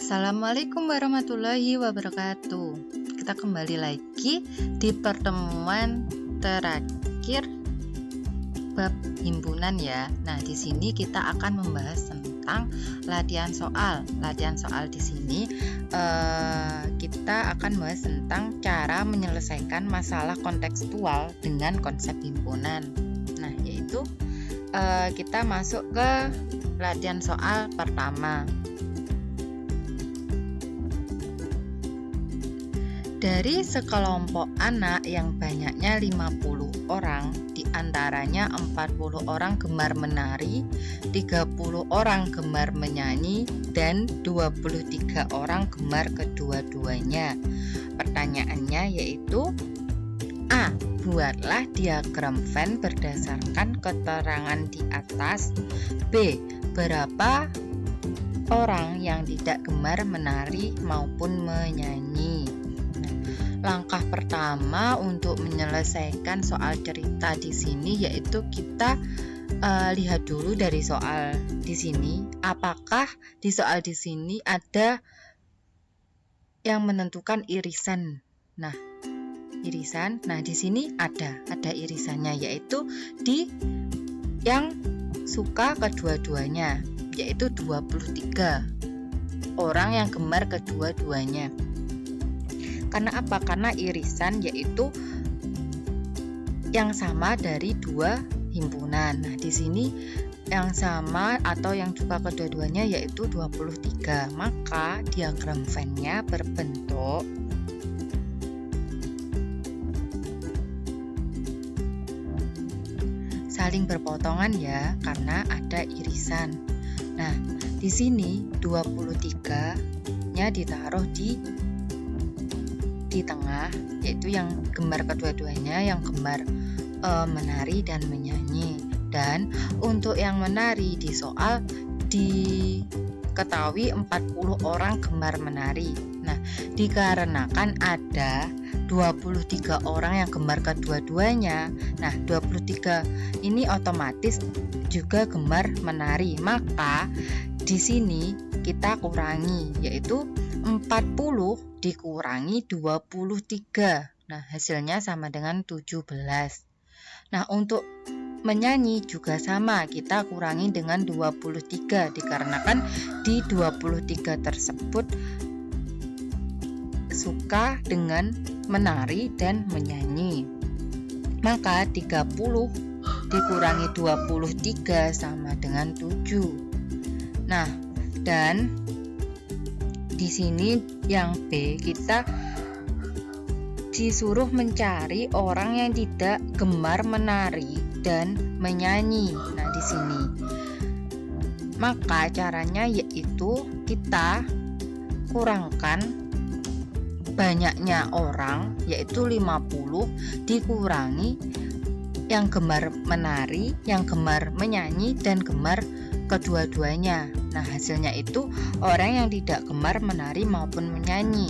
Assalamualaikum warahmatullahi wabarakatuh. Kita kembali lagi di pertemuan terakhir bab himpunan ya. Nah, di sini kita akan membahas tentang latihan soal. Latihan soal di sini kita akan membahas tentang cara menyelesaikan masalah kontekstual dengan konsep himpunan. Nah, yaitu kita masuk ke latihan soal pertama. Dari sekelompok anak yang banyaknya 50 orang, diantaranya 40 orang gemar menari, 30 orang gemar menyanyi, dan 23 orang gemar kedua-duanya. Pertanyaannya yaitu A. Buatlah diagram Venn berdasarkan keterangan di atas. B. Berapa orang yang tidak gemar menari maupun menyanyi? Langkah pertama untuk menyelesaikan soal cerita di sini yaitu kita lihat dulu dari soal di sini, apakah di soal di sini ada yang menentukan irisan. Nah, irisan. Nah, di sini ada irisannya yaitu di yang suka kedua-duanya, yaitu 23 orang yang gemar kedua-duanya. Karena apa? Karena irisan yaitu yang sama dari dua himpunan. Nah, di sini yang sama atau yang suka kedua-duanya yaitu 23. Maka diagram Venn-nya berbentuk saling berpotongan ya, karena ada irisan. Nah, di sini 23-nya ditaruh di tengah, yaitu yang gemar kedua-duanya, yang gemar menari dan menyanyi. Dan untuk yang menari di soal diketahui 40 orang gemar menari. Nah, dikarenakan ada 23 orang yang gemar kedua-duanya. Nah, 23 ini otomatis juga gemar menari. Maka di sini kita kurangi, yaitu 40 dikurangi 23. Nah, hasilnya sama dengan 17. Nah, untuk menyanyi juga sama, kita kurangi dengan 23 dikarenakan di 23 tersebut suka dengan menari dan menyanyi. Maka 30 dikurangi 23 sama dengan 7. Nah, dan di sini yang B, kita disuruh mencari orang yang tidak gemar menari dan menyanyi. Nah, di sini maka caranya yaitu kita kurangkan banyaknya orang, yaitu 50 dikurangi yang gemar menari, yang gemar menyanyi, dan gemar kedua-duanya. Nah, hasilnya itu orang yang tidak gemar menari maupun menyanyi.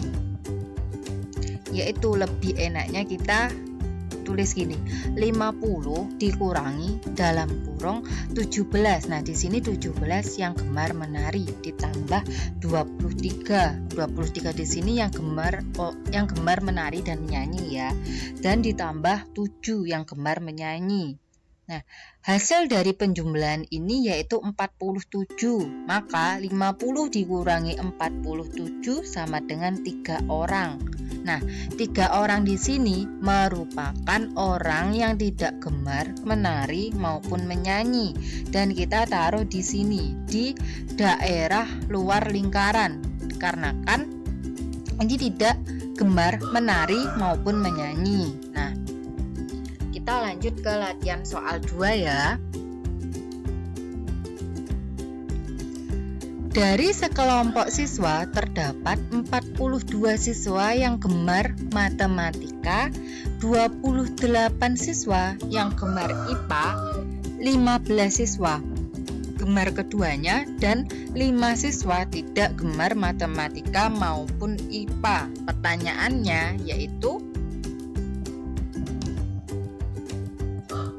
Yaitu lebih enaknya kita tulis gini, 50 dikurangi dalam kurung 17. Nah, di sini 17 yang gemar menari ditambah 23. 23 di sini yang gemar menari dan menyanyi ya. Dan ditambah 7 yang gemar menyanyi. Nah, hasil dari penjumlahan ini yaitu 47. Maka 50 dikurangi 47 sama dengan 3 orang. Nah, 3 orang di sini merupakan orang yang tidak gemar menari maupun menyanyi, dan kita taruh di sini di daerah luar lingkaran karena kan ini tidak gemar menari maupun menyanyi. Nah, kita lanjut ke latihan soal 2 ya. Dari sekelompok siswa terdapat 42 siswa yang gemar matematika, 28 siswa yang gemar IPA, 15 siswa gemar keduanya, dan 5 siswa tidak gemar matematika maupun IPA. Pertanyaannya yaitu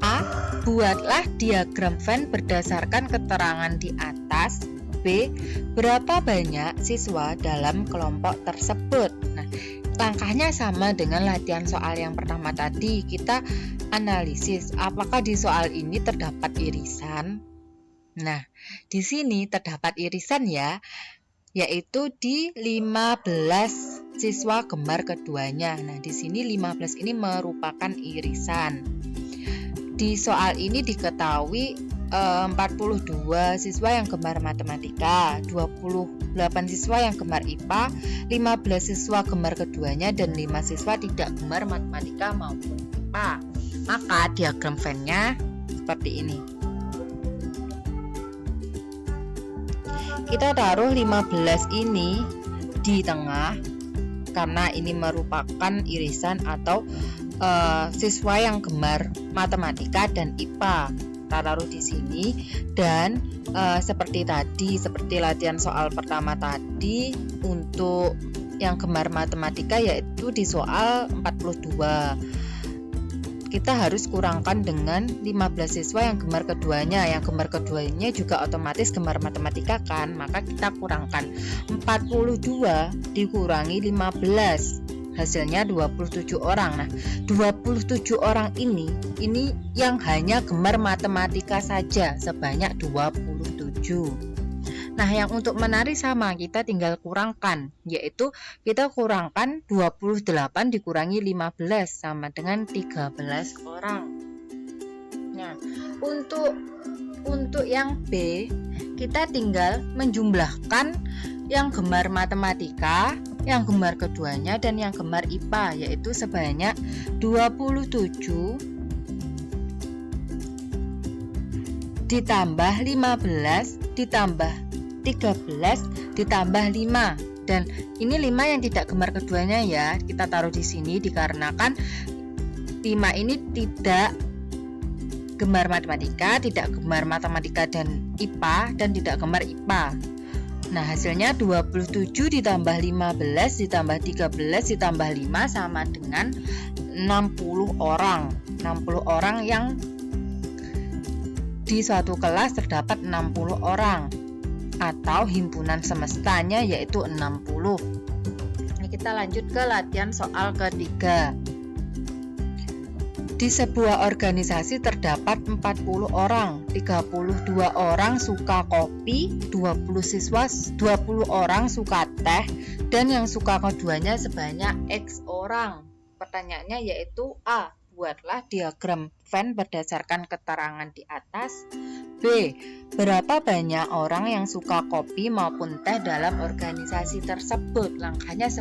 A. Buatlah diagram Venn berdasarkan keterangan di atas. B. B. Berapa banyak siswa dalam kelompok tersebut? Nah, langkahnya sama dengan latihan soal yang pertama tadi. Kita analisis apakah di soal ini terdapat irisan. Nah, di sini terdapat irisan ya, yaitu di 15 siswa gemar keduanya. Nah, di sini 15 ini merupakan irisan. Di soal ini diketahui 42 siswa yang gemar matematika, 28 siswa yang gemar IPA, 15 siswa gemar keduanya, dan 5 siswa tidak gemar matematika maupun IPA. Maka diagram Venn-nya seperti ini. Kita taruh 15 ini di tengah karena ini merupakan irisan atau siswa yang gemar matematika dan IPA. Kita taruh di sini dan seperti latihan soal pertama tadi, untuk yang gemar matematika yaitu di soal 42. Kita harus kurangkan dengan 15 siswa yang gemar keduanya. Yang gemar keduanya juga otomatis gemar matematika kan, maka kita kurangkan 42 dikurangi 15, hasilnya 27 orang. Nah, 27 orang ini yang hanya gemar matematika saja sebanyak 27. Nah, yang untuk menari sama, kita tinggal kurangkan, yaitu kita kurangkan 28 dikurangi 15 sama dengan 13 orang. Nah, untuk yang B, kita tinggal menjumlahkan yang gemar matematika, yang gemar keduanya, dan yang gemar IPA, yaitu sebanyak 27 ditambah 15 ditambah 13 ditambah 5, dan ini 5 yang tidak gemar keduanya ya, kita taruh di sini dikarenakan 5 ini tidak gemar matematika, tidak gemar matematika dan IPA, dan tidak gemar IPA. Nah, hasilnya 27 ditambah 15 ditambah 13 ditambah 5 sama dengan 60 orang. 60 orang yang di suatu kelas terdapat 60 orang, atau himpunan semestanya yaitu 60. Nah, kita lanjut ke latihan soal ketiga. Di sebuah organisasi terdapat 40 orang, 32 orang suka kopi, 20 orang suka teh, dan yang suka keduanya sebanyak X orang. Pertanyaannya yaitu A. Buatlah diagram Venn berdasarkan keterangan di atas. B. Berapa banyak orang yang suka kopi maupun teh dalam organisasi tersebut? Langkahnya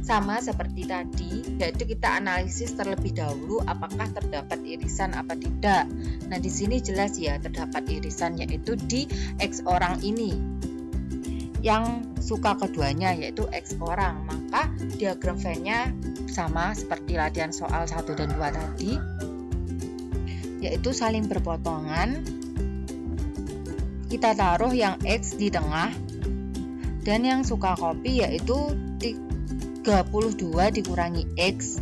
sama seperti tadi, yaitu kita analisis terlebih dahulu apakah terdapat irisan apa tidak. Nah, di sini jelas ya terdapat irisan, yaitu di X orang ini. Yang suka keduanya yaitu X orang, maka diagram Venn-nya sama seperti latihan soal 1 dan 2 tadi, yaitu saling berpotongan. Kita taruh yang X di tengah, dan yang suka kopi yaitu 32 dikurangi X,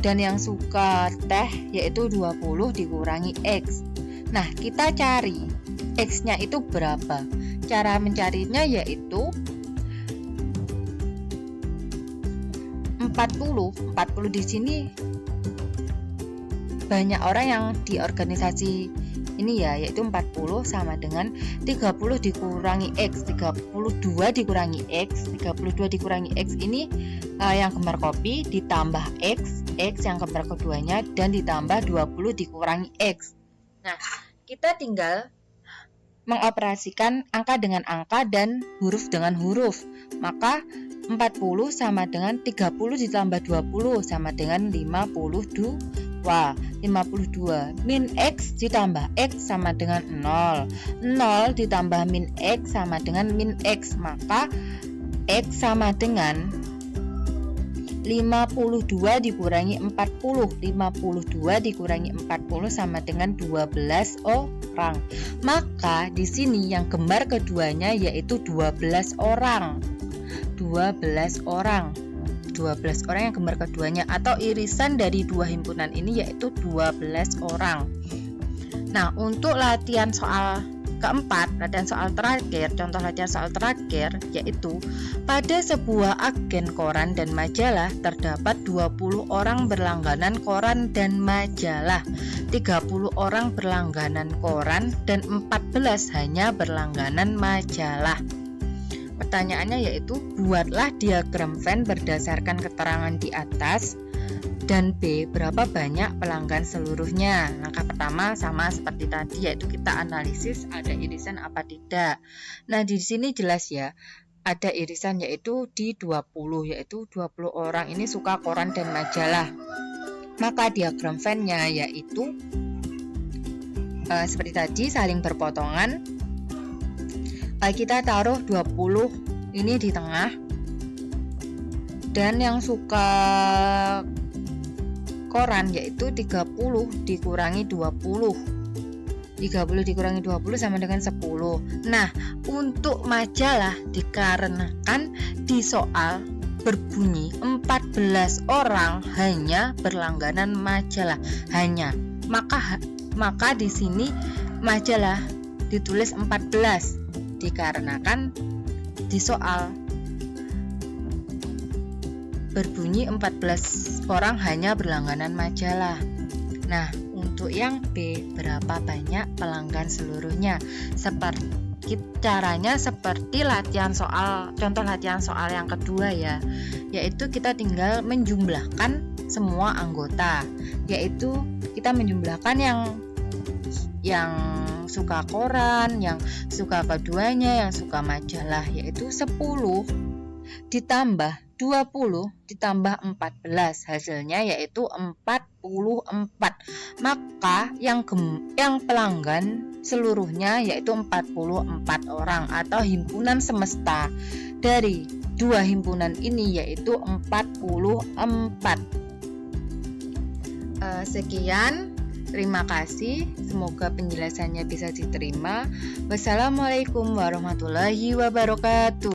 dan yang suka teh yaitu 20 dikurangi X. Nah, kita cari X-nya itu berapa. Cara mencarinya yaitu 40 di sini banyak orang yang di organisasi ini ya, yaitu 40 sama dengan 30 dikurangi X, 32 dikurangi X, 32 dikurangi X ini yang gemar kopi ditambah X yang gemar keduanya, dan ditambah 20 dikurangi X. Nah, kita tinggal mengoperasikan angka dengan angka dan huruf dengan huruf. Maka 40 sama dengan 30 ditambah 20 sama dengan 52. 52 min X ditambah X sama dengan 0. 0 ditambah min X sama dengan min X. Maka X sama dengan 52 dikurangi 40. 52 dikurangi 40 sama dengan 12 orang. Maka di sini yang gemar keduanya yaitu 12 orang. 12 orang yang gemar keduanya, atau irisan dari dua himpunan ini yaitu 12 orang. Nah, untuk latihan soal keempat, latihan soal terakhir, contoh latihan soal terakhir yaitu pada sebuah agen koran dan majalah terdapat 20 orang berlangganan koran dan majalah, 30 orang berlangganan koran dan 14 hanya berlangganan majalah. Pertanyaannya yaitu buatlah diagram Venn berdasarkan keterangan di atas. Dan B, berapa banyak pelanggan seluruhnya? Langkah pertama sama seperti tadi, yaitu kita analisis ada irisan apa tidak. Nah, di sini jelas ya, ada irisan yaitu di 20, yaitu 20 orang ini suka koran dan majalah. Maka diagram Venn-nya yaitu seperti tadi, saling berpotongan. Kita taruh 20 ini di tengah, dan yang suka koran yaitu 30 dikurangi 20. 30 dikurangi 20 sama dengan 10. Nah, untuk majalah dikarenakan di soal berbunyi 14 orang hanya berlangganan majalah, hanya. Maka di sini majalah ditulis 14 dikarenakan di soal berbunyi 14 orang hanya berlangganan majalah. Nah, untuk yang B, berapa banyak pelanggan seluruhnya? Caranya seperti latihan soal, contoh latihan soal yang kedua ya, yaitu kita tinggal menjumlahkan semua anggota, yaitu kita menjumlahkan yang suka koran, yang suka keduanya, yang suka majalah, yaitu 10 ditambah 20 ditambah 14, hasilnya yaitu 44. Maka yang pelanggan seluruhnya yaitu 44 orang atau himpunan semesta dari dua himpunan ini yaitu 44. Sekian, terima kasih, semoga penjelasannya bisa diterima. Wassalamualaikum warahmatullahi wabarakatuh.